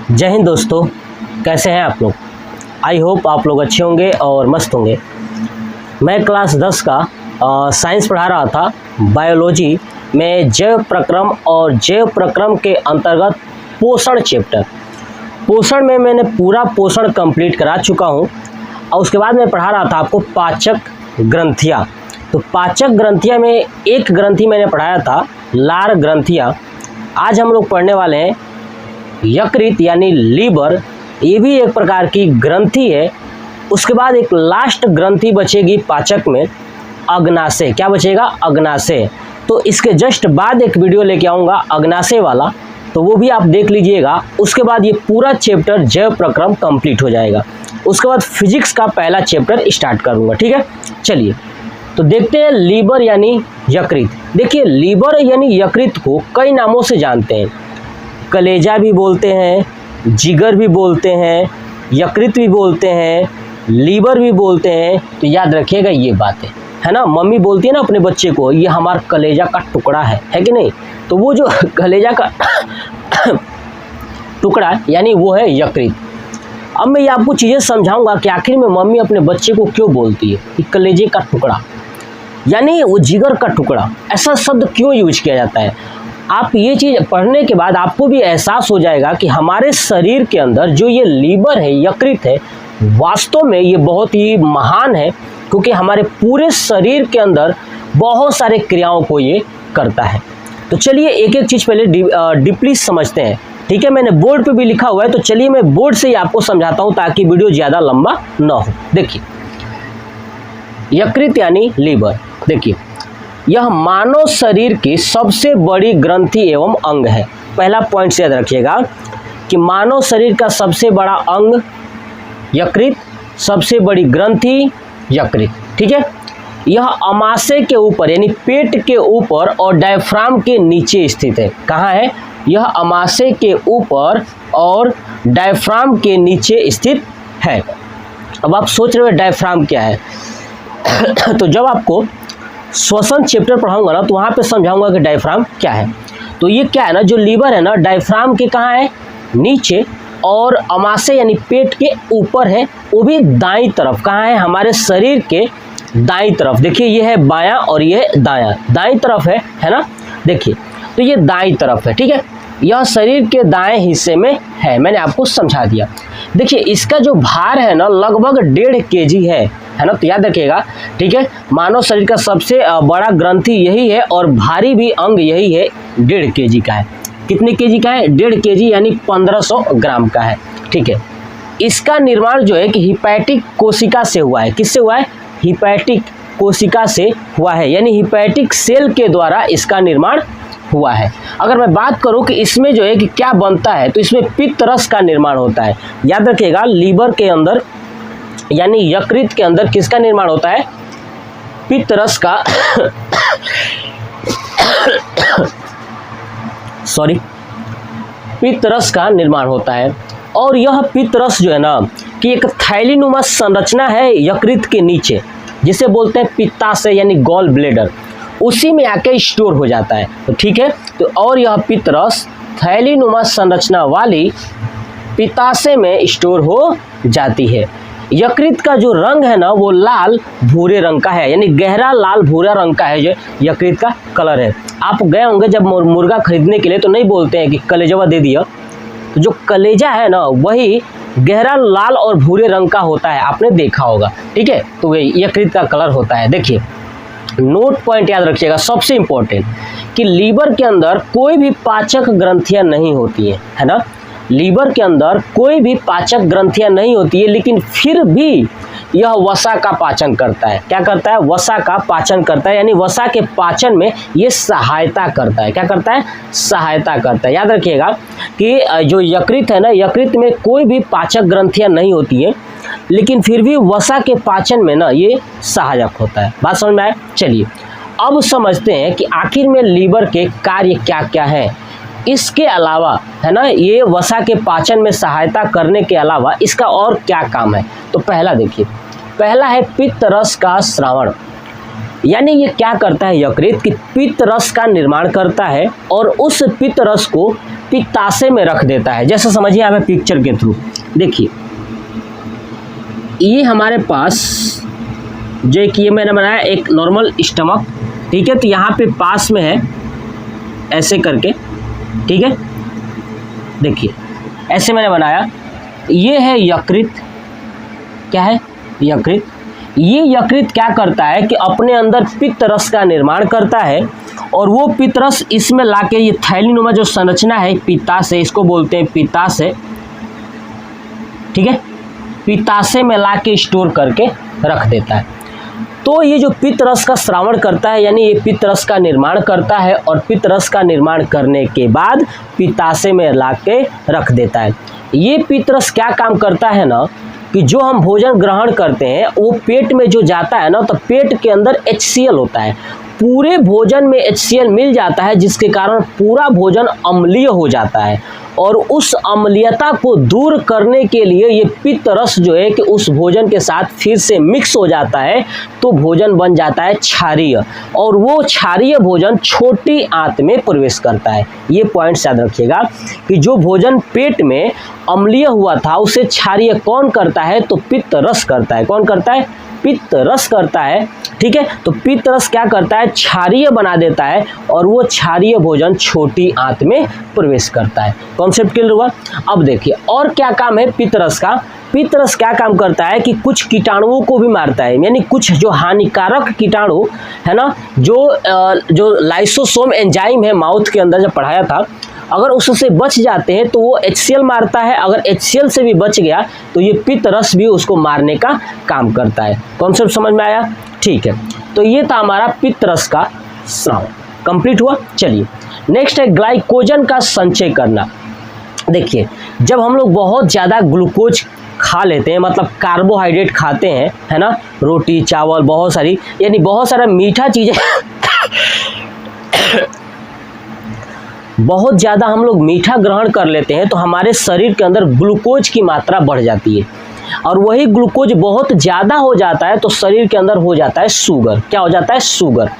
जय हिंद दोस्तों, कैसे हैं आप लोग। आई होप आप लोग अच्छे होंगे और मस्त होंगे। मैं क्लास 10 का साइंस पढ़ा रहा था। बायोलॉजी में जैव प्रक्रम और जैव प्रक्रम के अंतर्गत पोषण चैप्टर, पोषण में मैंने पूरा पोषण कंप्लीट करा चुका हूं। और उसके बाद मैं पढ़ा रहा था आपको पाचक ग्रंथियाँ। तो पाचक ग्रंथियाँ में एक ग्रंथि मैंने पढ़ाया था लार ग्रंथियाँ। आज हम लोग पढ़ने वाले हैं यकृत यानी लीवर। ये भी एक प्रकार की ग्रंथि है। उसके बाद एक लास्ट ग्रंथि बचेगी पाचक में, अग्नाशय। क्या बचेगा? अग्नाशय। तो इसके जस्ट बाद एक वीडियो लेके आऊँगा अग्नाशय वाला, तो वो भी आप देख लीजिएगा। उसके बाद ये पूरा चैप्टर जैव प्रक्रम कंप्लीट हो जाएगा। उसके बाद फिजिक्स का पहला चैप्टर स्टार्ट करूँगा। ठीक है, चलिए तो देखते हैं लीवर यानी यकृत। देखिए, लीवर यानी यकृत को कई नामों से जानते हैं। कलेजा भी बोलते हैं, जिगर भी बोलते हैं, यकृत भी बोलते हैं, लीवर भी बोलते हैं। तो याद रखिएगा ये बातें, है ना। मम्मी बोलती है ना अपने बच्चे को, ये हमारा कलेजा का टुकड़ा है कि नहीं। तो वो जो कलेजा का टुकड़ा यानी वो है यकृत। अब मैं ये आपको चीज़ें समझाऊंगा कि आखिर में मम्मी अपने बच्चे को क्यों बोलती है कि कलेजे का टुकड़ा यानी वो जिगर का टुकड़ा। ऐसा शब्द क्यों यूज किया जाता है? आप ये चीज़ पढ़ने के बाद आपको भी एहसास हो जाएगा कि हमारे शरीर के अंदर जो ये लीवर है, यकृत है, वास्तव में ये बहुत ही महान है, क्योंकि हमारे पूरे शरीर के अंदर बहुत सारे क्रियाओं को ये करता है। तो चलिए एक एक चीज़ पहले डीपली समझते हैं। ठीक है, मैंने बोर्ड पे भी लिखा हुआ है, तो चलिए मैं बोर्ड से ही आपको समझाता हूँ ताकि वीडियो ज़्यादा लंबा ना हो। देखिए, यकृत यानी लीवर। देखिए, यह मानव शरीर की सबसे बड़ी ग्रंथि एवं अंग है। पहला पॉइंट से याद रखिएगा कि मानव शरीर का सबसे बड़ा अंग यकृत, सबसे बड़ी ग्रंथि यकृत। ठीक है, यह अमाशय के ऊपर यानी पेट के ऊपर और डायफ्राम के नीचे स्थित है। कहाँ है? यह अमाशय के ऊपर और डायफ्राम के नीचे स्थित है। अब आप सोच रहे हो डायफ्राम क्या है? तो जब आपको श्वसन चैप्टर पढ़ाऊंगा ना, तो वहाँ पे समझाऊंगा कि डायफ्राम क्या है। तो ये क्या है ना, जो लीवर है ना, डायफ्राम के कहाँ है? नीचे, और अमाशय यानी पेट के ऊपर है, वो भी दाईं तरफ। कहाँ है? हमारे शरीर के दाईं तरफ। देखिए, ये है बायां और ये दायां, दाईं तरफ है ना। देखिए, तो ये दाईं तरफ है। ठीक है, यह शरीर के दाएं हिस्से में है। मैंने आपको समझा दिया। देखिए, इसका जो भार है ना, लगभग 1.5 kg है ना। तो याद रखिएगा। ठीक है, मानव शरीर का सबसे बड़ा ग्रंथि यही है और भारी भी अंग यही है। 1.5 kg का है। कितने केजी का है? 1.5 kg यानी 1500 ग्राम का है। ठीक है, इसका निर्माण जो है कि हिपैटिक कोशिका से हुआ है। किससे हुआ है? हिपैटिक कोशिका से हुआ है, यानी हिपैटिक सेल के द्वारा इसका निर्माण हुआ है। अगर मैं बात करूं कि इसमें जो है कि क्या बनता है, तो इसमें पित्त रस का निर्माण होता है। याद रखिएगा, लीवर के अंदर यानी यकृत के अंदर किसका निर्माण होता है? पित्त रस का सॉरी, पित्त रस का निर्माण होता है। और यह पित्त रस जो है ना कि एक थैलीनुमा संरचना है यकृत के नीचे, जिसे बोलते हैं पित्ताशय यानी गॉल ब्लेडर, उसी में आके स्टोर हो जाता है। तो ठीक है, तो और यह पित्त रस थैलीनुमा संरचना वाली पित्ताशय में स्टोर हो जाती है। यकृत का जो रंग है ना, वो लाल भूरे रंग का है, यानी गहरा लाल भूरा रंग का है जो यकृत का कलर है। आप गए होंगे जब मुर्गा खरीदने के लिए, तो नहीं बोलते हैं कि कलेजवा दे दिया। तो जो कलेजा है ना, वही गहरा लाल और भूरे रंग का होता है, आपने देखा होगा। ठीक है, तो वही यकृत का कलर होता है। देखिए, नोट पॉइंट याद रखिएगा, सबसे इंपॉर्टेंट, कि लीवर के अंदर कोई भी पाचक ग्रंथियां नहीं होती हैं, है ना। लीवर के अंदर कोई भी पाचक ग्रंथियां नहीं होती है, लेकिन फिर भी यह वसा का पाचन करता है। क्या करता है? वसा का पाचन करता है, यानी वसा के पाचन में ये सहायता करता है। क्या करता है? सहायता करता है। याद रखिएगा कि जो यकृत है ना, यकृत में कोई भी पाचक ग्रंथियां नहीं होती है, लेकिन फिर भी वसा के पाचन में ना ये सहायक होता है। बात समझ में आए? चलिए अब समझते हैं कि आखिर में लीवर के कार्य क्या क्या है। इसके अलावा, है ना, ये वसा के पाचन में सहायता करने के अलावा इसका और क्या काम है। तो पहला देखिए, पहला है पित्त रस का स्रावण। यानी ये क्या करता है यकृत कि पित्त रस का निर्माण करता है और उस पित्त रस को पित्ताशय में रख देता है। जैसे समझिए आप पिक्चर के थ्रू देखिए, ये हमारे पास जो कि ये मैंने बनाया एक नॉर्मल स्टमक, ठीक है। तो यहाँ पे पास में है ऐसे करके, ठीक है, देखिए ऐसे मैंने बनाया। ये है यकृत, क्या है यकृत। ये यकृत क्या करता है कि अपने अंदर पित्त रस का निर्माण करता है और वो पित्त रस इसमें लाके ये थैलीनुमा जो संरचना है पित्ताशय, इसको बोलते हैं पित्ताशय, ठीक है, पित्ताशय में लाके स्टोर करके रख देता है। तो ये जो पित्त रस का श्रावण करता है यानी ये पित्त रस का निर्माण करता है और पित्त रस का निर्माण करने के बाद पित्ताशय में लाके रख देता है। ये पित्त रस क्या काम करता है ना कि जो हम भोजन ग्रहण करते हैं वो पेट में जो जाता है ना, तो पेट के अंदर HCl होता है, पूरे भोजन में HCl मिल जाता है, जिसके कारण पूरा भोजन अम्लीय हो जाता है और उस अम्लीयता को दूर करने के लिए ये पित्त रस जो है कि उस भोजन के साथ फिर से मिक्स हो जाता है, तो भोजन बन जाता है क्षारीय और वो क्षारीय भोजन छोटी आंत में प्रवेश करता है। ये पॉइंट याद रखिएगा कि जो भोजन पेट में अम्लीय हुआ था उसे क्षारीय कौन करता है, तो पित्त रस करता है। कौन करता है? पित्त रस करता है, ठीक है। तो पित्त रस क्या करता है? क्षारीय बना देता है और वो क्षारीय भोजन छोटी आंत में प्रवेश करता है। कॉन्सेप्ट क्लियर हुआ? अब देखिए और क्या काम है पित्त रस का। पित्त रस क्या काम करता है कि कुछ कीटाणुओं को भी मारता है, यानी कुछ जो हानिकारक कीटाणु है ना, जो लाइसोसोम एंजाइम है माउथ के अंदर जब पढ़ाया था, अगर उससे बच जाते हैं तो वो HCl मारता है, अगर HCl से भी बच गया तो ये पित्त रस भी उसको मारने का काम करता है। कॉन्सेप्ट समझ में आया? ठीक है, तो ये था हमारा पित्त रस का स्राव, कंप्लीट हुआ। चलिए नेक्स्ट है ग्लाइकोजन का संचय करना। देखिए जब हम लोग बहुत ज़्यादा ग्लूकोज खा लेते हैं, मतलब कार्बोहाइड्रेट खाते हैं, है ना, रोटी चावल बहुत सारी, यानी बहुत सारा मीठा चीज़ें बहुत ज़्यादा हम लोग मीठा ग्रहण कर लेते हैं तो हमारे शरीर के अंदर ग्लूकोज की मात्रा बढ़ जाती है और वही ग्लूकोज बहुत ज़्यादा हो जाता है तो शरीर के अंदर हो जाता है शुगर। क्या हो जाता है? शुगर।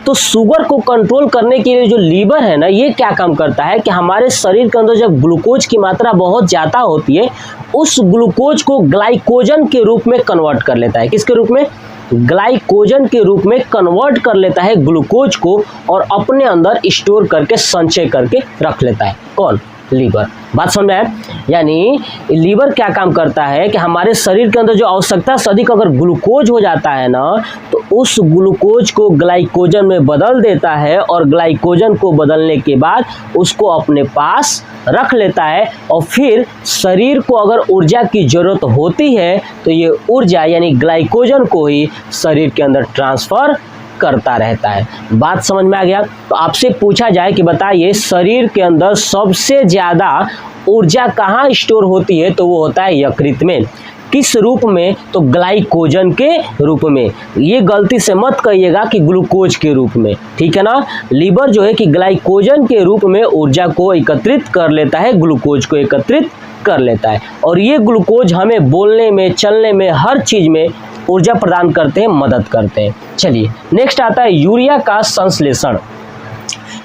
तो शुगर को कंट्रोल करने के लिए जो लीवर है ना, ये क्या काम करता है कि हमारे शरीर के अंदर जब ग्लूकोज की मात्रा बहुत ज़्यादा होती है उस ग्लूकोज को ग्लाइकोजन के रूप में कन्वर्ट कर लेता है। किसके रूप में? ग्लाइकोजन के रूप में कन्वर्ट कर लेता है ग्लूकोज को और अपने अंदर स्टोर करके संचय करके रख लेता है। कौन? लीवर। बात समझ में आया? यानी लीवर क्या काम करता है कि हमारे शरीर के अंदर जो आवश्यकता से अधिक अगर ग्लूकोज हो जाता है ना, तो उस ग्लूकोज को ग्लाइकोजन में बदल देता है और ग्लाइकोजन को बदलने के बाद उसको अपने पास रख लेता है और फिर शरीर को अगर ऊर्जा की ज़रूरत होती है तो ये ऊर्जा यानी ग्लाइकोजन को ही शरीर के अंदर ट्रांसफ़र करता रहता है। बात समझ में आ गया? तो आपसे पूछा जाए कि बताइए शरीर के अंदर सबसे ज़्यादा ऊर्जा कहाँ स्टोर होती है, तो वो होता है यकृत में। किस रूप में? तो ग्लाइकोजन के रूप में। ये गलती से मत कहिएगा कि ग्लूकोज के रूप में, ठीक है ना। लीवर जो है कि ग्लाइकोजन के रूप में ऊर्जा को एकत्रित कर लेता है, ग्लूकोज को एकत्रित कर लेता है और ये ग्लूकोज हमें बोलने में, चलने में, हर चीज़ में ऊर्जा प्रदान करते हैं, मदद करते हैं। चलिए नेक्स्ट आता है यूरिया का संश्लेषण।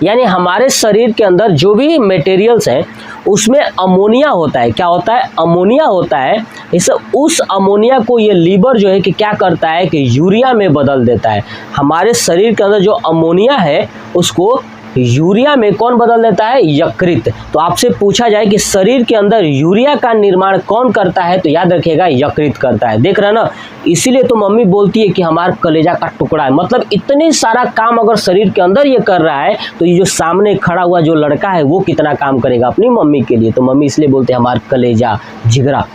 यानी हमारे शरीर के अंदर जो भी मटेरियल्स हैं उसमें अमोनिया होता है। क्या होता है? अमोनिया होता है। इस उस अमोनिया को ये लीवर जो है कि क्या करता है कि यूरिया में बदल देता है। हमारे शरीर के अंदर जो अमोनिया है उसको यूरिया में कौन बदल देता है? यकृत। तो आपसे पूछा जाए कि शरीर के अंदर यूरिया का निर्माण कौन करता है, तो याद रखिएगा यकृत करता है। देख रहे हैं ना, इसीलिए तो मम्मी बोलती है कि हमारा कलेजा का टुकड़ा है। मतलब इतने सारा काम अगर शरीर के अंदर ये कर रहा है तो ये जो सामने खड़ा हुआ जो लड़का है वो कितना काम करेगा अपनी मम्मी के लिए। तो मम्मी इसलिए बोलते हैं हमारा कलेजा, जिगरा।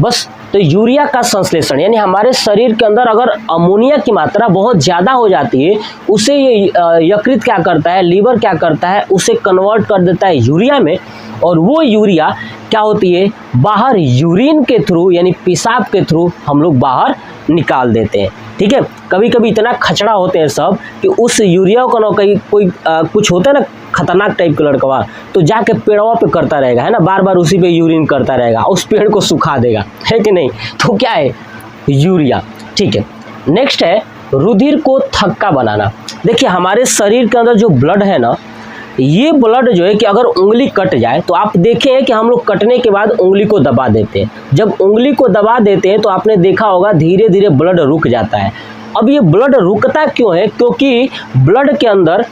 बस तो यूरिया का संश्लेषण यानी हमारे शरीर के अंदर अगर अमोनिया की मात्रा बहुत ज़्यादा हो जाती है उसे ये यकृत क्या करता है, लीवर क्या करता है, उसे कन्वर्ट कर देता है यूरिया में और वो यूरिया क्या होती है, बाहर यूरिन के थ्रू यानी पेशाब के थ्रू हम लोग बाहर निकाल देते हैं। ठीक है, कभी कभी इतना खचड़ा होते हैं सब कि उस यूरिया को ना कहीं कोई कुछ होता है ना खतरनाक टाइप का लड़कवा, तो जाके पेड़वा पे करता रहेगा, है ना, बार बार उसी पे यूरिन करता रहेगा, उस पेड़ को सुखा देगा, है कि नहीं। तो क्या है, यूरिया। ठीक है, नेक्स्ट है रुधिर को थक्का बनाना। देखिए हमारे शरीर के अंदर जो ब्लड है ना, ये ब्लड जो है कि अगर उंगली कट जाए तो आप देखें कि हम लोग कटने के बाद उंगली को दबा देते हैं। जब उंगली को दबा देते हैं तो आपने देखा होगा धीरे धीरे ब्लड रुक जाता है। अब ये ब्लड रुकता क्यों है? क्योंकि ब्लड के अंदर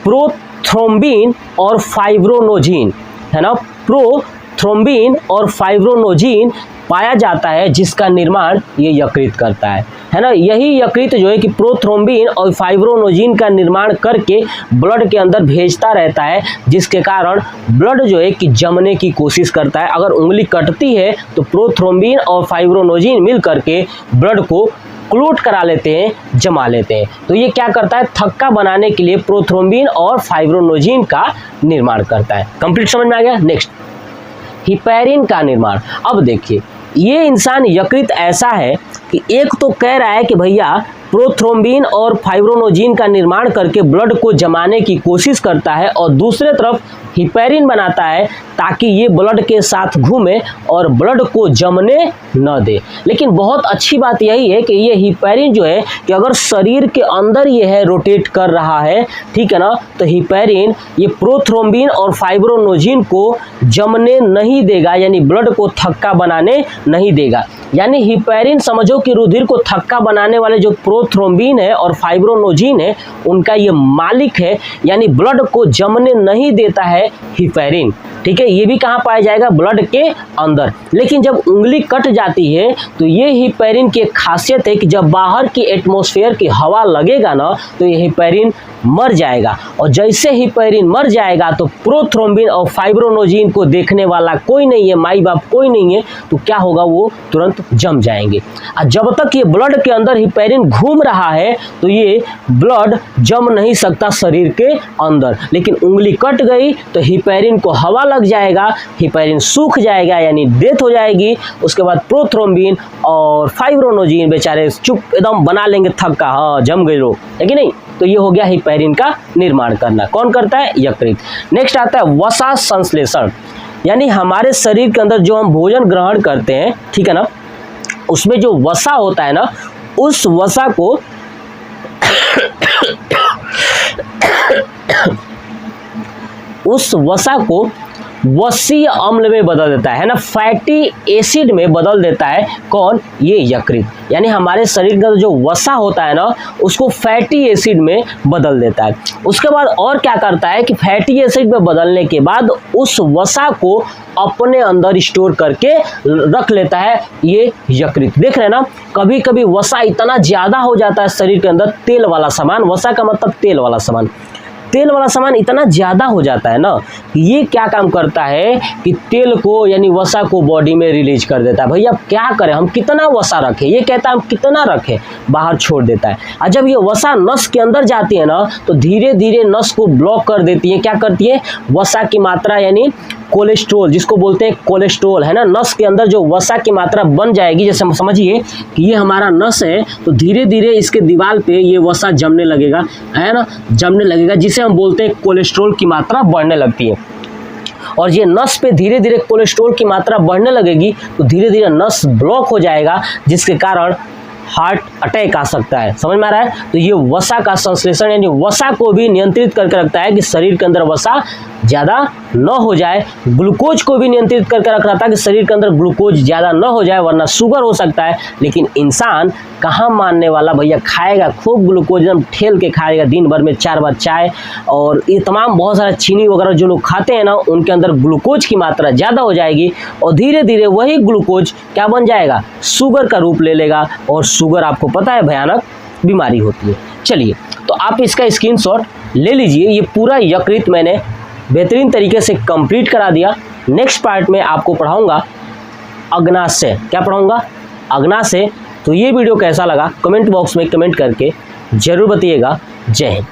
प्रोथ्रोम्बिन और फाइब्रोनोजिन है ना, प्रोथ्रोम्बिन और फाइब्रोनोजिन पाया जाता है, जिसका निर्माण ये यकृत करता है ना। यही यकृत जो है कि प्रोथ्रोम्बिन और फाइब्रोनोजिन का निर्माण करके ब्लड के अंदर भेजता रहता है, जिसके कारण ब्लड जो है कि जमने की कोशिश करता है। अगर उंगली कटती है तो प्रोथ्रोम्बिन और फाइब्रोनोजिन मिल करके ब्लड को क्लोट करा लेते हैं, जमा लेते हैं। तो ये क्या करता है? थक्का बनाने के लिए प्रोथ्रोम्बिन और फाइब्रोनोजिन का निर्माण करता है। कंप्लीट समझ में आ गया? नेक्स्ट, हिपैरिन का निर्माण। अब देखिए ये इंसान यकृत ऐसा है कि एक तो कह रहा है कि भैया प्रोथ्रोम्बिन और फाइब्रोनोजिन का निर्माण करके ब्लड को जमाने की कोशिश करता है, और दूसरे तरफ हिपैरिन बनाता है ताकि ये ब्लड के साथ घूमे और ब्लड को जमने न दे। लेकिन बहुत अच्छी बात यही है कि ये हिपैरिन जो है कि अगर शरीर के अंदर ये है रोटेट कर रहा है, ठीक है ना, तो हिपैरिन ये प्रोथ्रोम्बिन और फाइब्रोनोजिन को जमने नहीं देगा, यानी ब्लड को थक्का बनाने नहीं देगा। यानी हिपैरिन समझो कि रुधिर को थक्का बनाने वाले जो प्रोथ्रोम्बिन है और फाइब्रोनोजिन है उनका ये मालिक है, यानी ब्लड को जमने नहीं देता है हिपैरिन। ठीक है, ये भी कहाँ पाया जाएगा? ब्लड के अंदर। लेकिन जब उंगली कट जाती है तो ये हिपैरिन की एक खासियत है कि जब बाहर की एटमॉस्फेयर की हवा लगेगा ना तो ये हिपैरिन मर जाएगा, और जैसे हिपैरिन मर जाएगा तो प्रोथ्रोम्बिन और फाइब्रोनोजिन को देखने वाला कोई नहीं है, माई बाप कोई नहीं है, तो क्या होगा? वो तुरंत जम जाएंगे। और जब तक ये ब्लड के अंदर हिपैरिन घूम रहा है तो ये ब्लड जम नहीं सकता शरीर के अंदर। लेकिन उंगली कट गई तो हिपैरिन को हवा लग जाएगा, हिपैरिन सूख जाएगा यानी डेथ हो जाएगी। उसके बाद प्रोथ्रोम्बिन और फाइब्रोनोजिन बेचारे चुप एकदम बना लेंगे थक्का, हाँ जम गए लोग, है कि नहीं। तो ये हो गया हिपैरिन का निर्माण करना। कौन करता है? यकृत। नेक्स्ट आता है वसा संश्लेषण, यानी हमारे शरीर के अंदर जो हम भोजन ग्रहण करते हैं, ठीक है ना, उसमें जो वसा होता है ना, उस वसा को वसीय अम्ल में बदल देता है ना, फैटी एसिड में बदल देता है। कौन? ये यकृत। यानी हमारे शरीर का जो वसा होता है ना उसको फैटी एसिड में बदल देता है। उसके बाद और क्या करता है कि फैटी एसिड में बदलने के बाद उस वसा को अपने अंदर स्टोर करके रख लेता है ये यकृत। देख रहे हैं ना, कभी कभी वसा इतना ज़्यादा हो जाता है शरीर के अंदर, तेल वाला सामान, वसा का मतलब तेल वाला सामान, तेल वाला सामान इतना ज़्यादा हो जाता है ना, ये क्या काम करता है कि तेल को यानी वसा को बॉडी में रिलीज कर देता है। भैया क्या करें, हम कितना वसा रखें? ये कहता है हम कितना रखें, बाहर छोड़ देता है। और जब ये वसा नस के अंदर जाती है ना तो धीरे धीरे नस को ब्लॉक कर देती है। क्या करती है? वसा की मात्रा यानी कोलेस्ट्रॉल, जिसको बोलते हैं कोलेस्ट्रॉल, है ना, नस के अंदर जो वसा की मात्रा बन जाएगी, जैसे समझिए कि ये हमारा नस है तो धीरे धीरे इसके दीवार पे ये वसा जमने लगेगा, है ना, जमने लगेगा, जिसे हम बोलते हैं कोलेस्ट्रॉल की मात्रा बढ़ने लगती है। और ये नस पे धीरे धीरे कोलेस्ट्रॉल की मात्रा बढ़ने लगेगी तो धीरे धीरे नस ब्लॉक हो जाएगा, जिसके कारण हार्ट अटैक आ सकता है। समझ में आ रहा है? तो ये वसा का संश्लेषण यानी वसा को भी नियंत्रित करके रखता है कि शरीर के अंदर वसा ज़्यादा न हो जाए। ग्लूकोज को भी नियंत्रित करके रख रहा था कि शरीर के अंदर ग्लूकोज ज़्यादा न हो जाए, वरना शुगर हो सकता है। लेकिन इंसान कहाँ मानने वाला, भैया खाएगा खूब ग्लूकोज, एकदम ठेल के खाएगा, दिन भर में 4 बार चाय और ये तमाम बहुत सारा चीनी वगैरह जो लोग खाते हैं ना, उनके अंदर ग्लूकोज की मात्रा ज़्यादा हो जाएगी और धीरे धीरे वही ग्लूकोज क्या बन जाएगा? शुगर का रूप ले लेगा, और शुगर आपको पता है भयानक बीमारी होती है। चलिए, तो आप इसका स्क्रीनशॉट ले लीजिए। ये पूरा यकृत मैंने बेहतरीन तरीके से कंप्लीट करा दिया। नेक्स्ट पार्ट में आपको पढ़ाऊंगा अग्नाशय। क्या पढ़ाऊंगा? अग्नाशय। तो ये वीडियो कैसा लगा कमेंट बॉक्स में कमेंट करके जरूर बताइएगा। जय हिंद।